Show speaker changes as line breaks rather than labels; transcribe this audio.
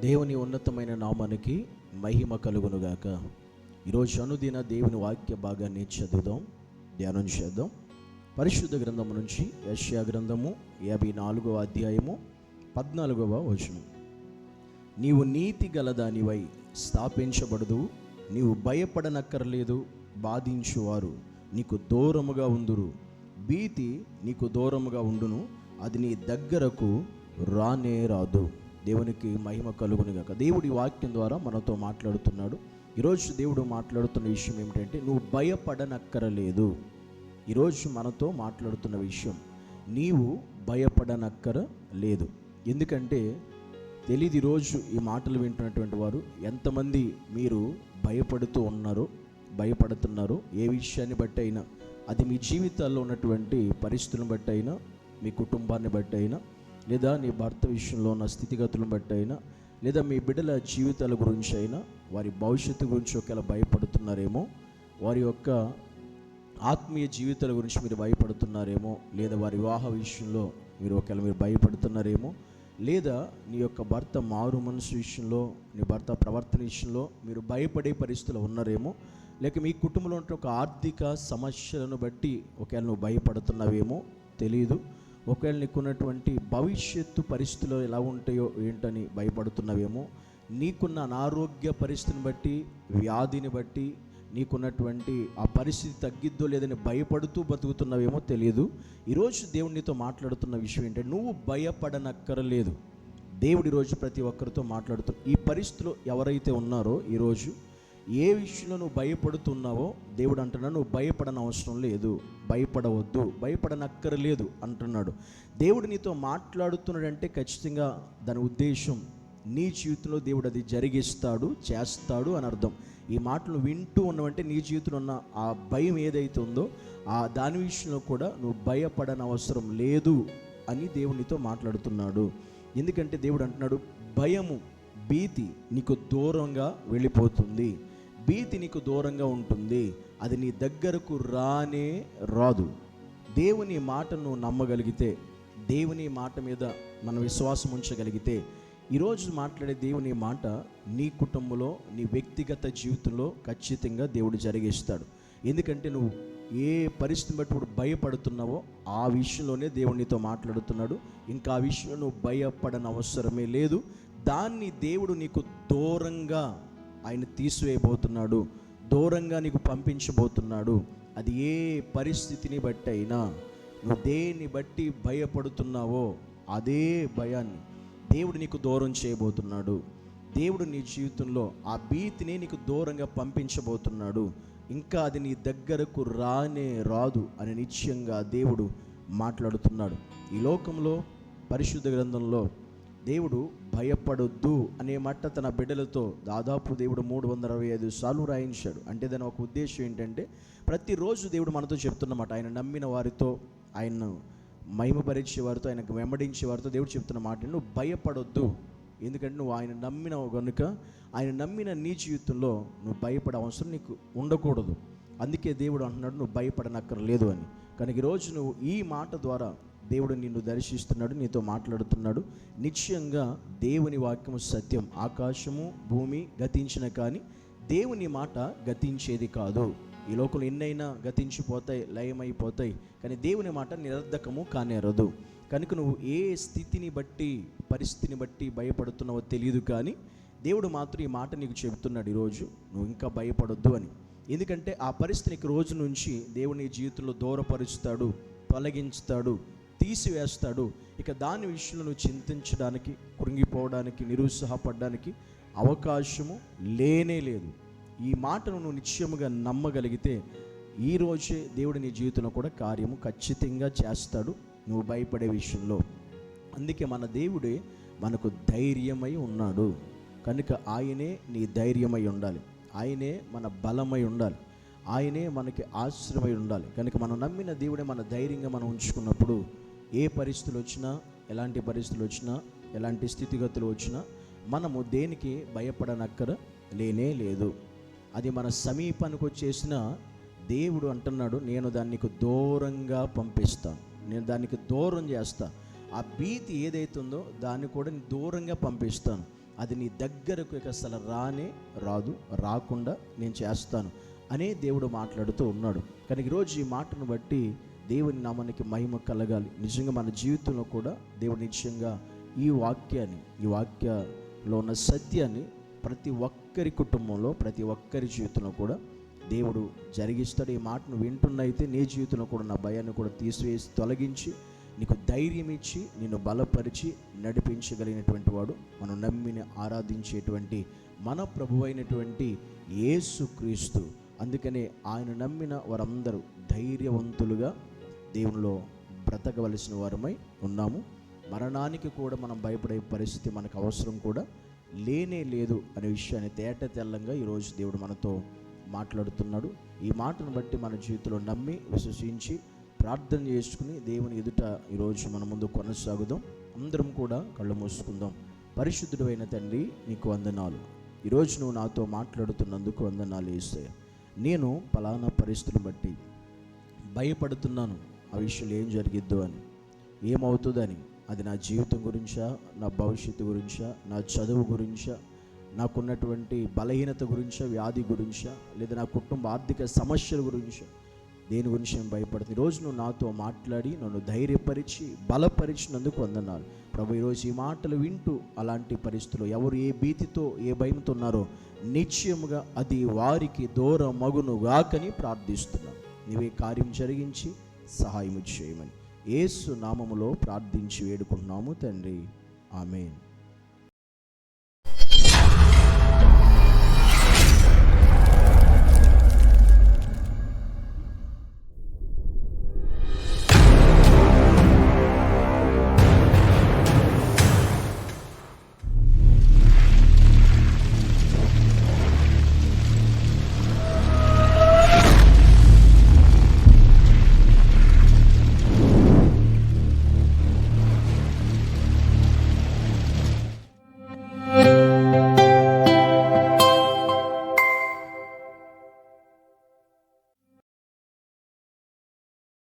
దేవుని ఉన్నతమైన నామానికి మహిమ కలుగునుగాక. ఈరోజు అనుదిన దేవుని వాక్య భాగాన్ని చదువుదాం, ధ్యానం చేద్దాం. పరిశుద్ధ గ్రంథము నుంచి యెషయా గ్రంథము 54వ అధ్యాయము 14వ వచనం. నీవు నీతి గలదానివై స్థాపించబడదు, నీవు భయపడనక్కర్లేదు. బాధించువారు నీకు దూరముగా ఉందురు, భీతి నీకు దూరముగా ఉండును, అది నీ దగ్గరకు రానే రాదు. దేవునికి మహిమ కలుగునుగాక. దేవుడి వాక్యం ద్వారా మనతో మాట్లాడుతున్నాడు. ఈరోజు దేవుడు మాట్లాడుతున్న విషయం ఏమిటంటే, నువ్వు భయపడనక్కరలేదు. ఈరోజు మనతో మాట్లాడుతున్న విషయం, నీవు భయపడనక్కర లేదు. ఎందుకంటే తెలియదు, ఈరోజు ఈ మాటలు వింటున్నటువంటి వారు ఎంతమంది మీరు భయపడుతూ ఉన్నారో, భయపడుతున్నారో. ఏ విషయాన్ని బట్టి అయినా, అది మీ జీవితాల్లో ఉన్నటువంటి పరిస్థితులను బట్టి అయినా, మీ కుటుంబాన్ని బట్టి అయినా, లేదా నీ భర్త విషయంలో ఉన్న స్థితిగతులను బట్టి అయినా, లేదా మీ బిడ్డల జీవితాల గురించి అయినా, వారి భవిష్యత్తు గురించి ఒకవేళ భయపడుతున్నారేమో, వారి యొక్క ఆత్మీయ జీవితాల గురించి మీరు భయపడుతున్నారేమో, లేదా వారి వివాహ విషయంలో మీరు భయపడుతున్నారేమో, లేదా నీ యొక్క భర్త మారు మనసు విషయంలో, నీ భర్త ప్రవర్తన విషయంలో మీరు భయపడే పరిస్థితులు ఉన్నారేమో, లేక మీ కుటుంబంలో ఉంటే ఒక ఆర్థిక సమస్యలను బట్టి ఒకవేళ నువ్వు భయపడుతున్నావేమో తెలియదు. ఒకవేళ నీకున్నటువంటి భవిష్యత్తు పరిస్థితులు ఎలా ఉంటాయో ఏంటని భయపడుతున్నావేమో, నీకున్న అనారోగ్య పరిస్థితిని బట్టి, వ్యాధిని బట్టి, నీకున్నటువంటి ఆ పరిస్థితి తగ్గిద్దో లేదని భయపడుతూ బతుకుతున్నావేమో తెలియదు. ఈరోజు దేవుడు నీతో మాట్లాడుతున్న విషయం ఏంటంటే, నువ్వు భయపడనక్కరలేదు. దేవుడు ఈరోజు ప్రతి ఒక్కరితో మాట్లాడుతున్న ఈ పరిస్థితిలో ఎవరైతే ఉన్నారో, ఈరోజు ఏ విషయంలో నువ్వు భయపడుతున్నావో దేవుడు అంటున్నాడు, నువ్వు భయపడని అవసరం లేదు, భయపడవద్దు, భయపడనక్కరలేదు అంటున్నాడు. దేవుడు నీతో మాట్లాడుతున్నాడంటే ఖచ్చితంగా దాని ఉద్దేశం నీ జీవితంలో దేవుడు అది జరిగిస్తాడు, చేస్తాడు అని అర్థం. ఈ మాటలు వింటూ ఉన్నావంటే నీ జీవితంలో ఉన్న ఆ భయం ఏదైతే ఉందో దాని విషయంలో కూడా నువ్వు భయపడని అవసరం లేదు అని దేవుడు నీతో మాట్లాడుతున్నాడు. ఎందుకంటే దేవుడు అంటున్నాడు, భయము, భీతి నీకు దూరంగా వెళ్ళిపోతుంది, భీతి నీకు దూరంగా ఉంటుంది, అది నీ దగ్గరకు రానే రాదు. దేవుని మాటను నమ్మగలిగితే, దేవుని మాట మీద మనం విశ్వాసం ఉంచగలిగితే, ఈరోజు మాట్లాడే దేవుని మాట నీ కుటుంబంలో, నీ వ్యక్తిగత జీవితంలో ఖచ్చితంగా దేవుడు జరిగిస్తాడు. ఎందుకంటే నువ్వు ఏ పరిస్థితిని బట్టి ఇప్పుడు భయపడుతున్నావో ఆ విషయంలోనే దేవుడు నీతో మాట్లాడుతున్నాడు. ఇంకా ఆ విషయంలో నువ్వు భయపడని అవసరమే లేదు. దాన్ని దేవుడు నీకు దూరంగా ఆయన తీసివేయబోతున్నాడు, దూరంగా నీకు పంపించబోతున్నాడు. అది ఏ పరిస్థితిని బట్టి అయినా, నువ్వు దేన్ని బట్టి భయపడుతున్నావో అదే భయాన్ని దేవుడు నీకు దూరం చేయబోతున్నాడు. దేవుడు నీ జీవితంలో ఆ భీతిని నీకు దూరంగా పంపించబోతున్నాడు. ఇంకా అది నీ దగ్గరకు రానే రాదు అని నిశ్చయంగా దేవుడు మాట్లాడుతున్నాడు. ఈ లోకంలో పరిశుద్ధ గ్రంథంలో దేవుడు భయపడొద్దు అనే మాట తన బిడ్డలతో దాదాపు దేవుడు 365 సార్లు రాయించాడు. అంటే దాని ఒక ఉద్దేశం ఏంటంటే, ప్రతిరోజు దేవుడు మనతో చెప్తున్నమాట, ఆయన నమ్మిన వారితో, ఆయన్ను మహిమపరిచే వారితో, ఆయనకు వెంబడించే వారితో దేవుడు చెప్తున్న మాట, నువ్వు భయపడొద్దు. ఎందుకంటే నువ్వు ఆయన నమ్మినవు కనుక, ఆయన నమ్మిన నీ జీవితంలో నువ్వు భయపడే అవసరం నీకు ఉండకూడదు. అందుకే దేవుడు అంటున్నాడు, నువ్వు భయపడనక్కర్లేదు అని. కనుక ఈరోజు నువ్వు ఈ మాట ద్వారా దేవుడు నిన్ను దర్శిస్తున్నాడు, నీతో మాట్లాడుతున్నాడు. నిశ్చయంగా దేవుని వాక్యము సత్యం. ఆకాశము భూమి గతించిన కానీ దేవుని మాట గతించేది కాదు. ఈ లోకంలో ఎన్నైనా గతించిపోతాయి, లయమైపోతాయి, కానీ దేవుని మాట నిరర్ధకము కానేరదు. కనుక నువ్వు ఏ స్థితిని బట్టి, పరిస్థితిని బట్టి భయపడుతున్నావో తెలియదు, కానీ దేవుడు మాత్రం ఈ మాట నీకు చెబుతున్నాడు ఈరోజు, నువ్వు ఇంకా భయపడొద్దు అని. ఎందుకంటే ఆ పరిస్థితికి రోజు నుంచి దేవుని నీ జీవితంలో దూరపరుస్తాడు, తొలగించుతాడు, తీసివేస్తాడు. ఇక దాని విషయంలో నువ్వు చింతించడానికి, కృంగిపోవడానికి, నిరుత్సాహపడడానికి అవకాశము లేనే లేదు. ఈ మాటను నువ్వు నిశ్చయముగా నమ్మగలిగితే ఈరోజే దేవుడు నీ జీవితంలో కూడా కార్యము ఖచ్చితంగా చేస్తాడు, నువ్వు భయపడే విషయంలో. అందుకే మన దేవుడే మనకు ధైర్యమై ఉన్నాడు. కనుక ఆయనే నీ ధైర్యమై ఉండాలి, ఆయనే మన బలమై ఉండాలి, ఆయనే మనకి ఆశ్రమై ఉండాలి. కనుక మనం నమ్మిన దేవుడే మన ధైర్యంగా మనం ఉంచుకున్నప్పుడు ఏ పరిస్థితులు వచ్చినా, ఎలాంటి పరిస్థితులు వచ్చినా ఎలాంటి స్థితిగతులు వచ్చినా మనము దేనికి భయపడనక్కర లేనే లేదు. అది మన సమీపానికి వచ్చేసిన దేవుడు అంటున్నాడు, నేను దానికి దూరంగా పంపిస్తాను, నేను దానికి దూరం చేస్తాను. ఆ భీతి ఏదైతుందో దాన్ని కూడా నేను దూరంగా పంపిస్తాను. అది నీ దగ్గరకు అసలు రానే రాదు, రాకుండా నేను చేస్తాను అనే దేవుడు మాట్లాడుతూ ఉన్నాడు. కానీ ఈరోజు ఈ మాటను బట్టి దేవుని నామానికి మహిమ కలగాలి. నిజంగా మన జీవితంలో కూడా దేవుడు నిజంగా ఈ వాక్యలో ఉన్న సత్యాన్ని ప్రతి ఒక్కరి కుటుంబంలో, ప్రతి ఒక్కరి జీవితంలో కూడా దేవుడు జరిగిస్తాడు. ఈ మాటను వింటున్నైతే నీ జీవితంలో కూడా నా భయాన్ని కూడా తీసివేసి తొలగించి నీకు ధైర్యం ఇచ్చి నిన్ను బలపరిచి నడిపించగలిగినటువంటి వాడు మనం నమ్మిని ఆరాధించేటువంటి మన ప్రభువైనటువంటి యేసుక్రీస్తు. అందుకనే ఆయన నమ్మిన వారందరూ ధైర్యవంతులుగా దేవునిలో బ్రతకవలసిన వారమై ఉన్నాము. మరణానికి కూడా మనం భయపడే పరిస్థితి మనకు అవసరం కూడా లేనే లేదు అనే విషయాన్ని తేటతెల్లంగా ఈరోజు దేవుడు మనతో మాట్లాడుతున్నాడు. ఈ మాటను బట్టి మన జీవితంలో నమ్మి విశ్వసించి ప్రార్థన చేసుకుని దేవుని ఎదుట ఈరోజు మన ముందు కొనసాగుదాం. అందరం కూడా కళ్ళు మూసుకుందాం. పరిశుద్ధుడు అయిన తండ్రి, నీకు వందనాలు. ఈరోజు నువ్వు నాతో మాట్లాడుతున్నందుకు వందనాలు యేసయ్యా. నేను పలానా పరిస్థితులను బట్టి భయపడుతున్నాను, ఆ విషయంలో ఏం జరిగిద్దో అని, ఏమవుతుందని. అది నా జీవితం గురించా, నా భవిష్యత్తు గురించా, నా చదువు గురించా, నాకున్నటువంటి బలహీనత గురించా, వ్యాధి గురించా, లేదా నా కుటుంబ ఆర్థిక సమస్యల గురించా, దేని గురించి నేను భయపడుతుంది. ఈరోజు నువ్వు నాతో మాట్లాడి నన్ను ధైర్యపరిచి బలపరిచినందుకు వందనాలు ప్రభు. ఈరోజు ఈ మాటలు వింటూ అలాంటి పరిస్థితుల్లో ఎవరు ఏ భీతితో ఏ భయంతో ఉన్నారో నిశ్చయముగా అది వారికి దూరం మగును గాకని ప్రార్థిస్తున్నాను. నీవే కార్యం జరిగించి సహాయం చేయమని యేసు నామములో ప్రార్థించి వేడుకుంటున్నాము తండ్రి. ఆమేన్.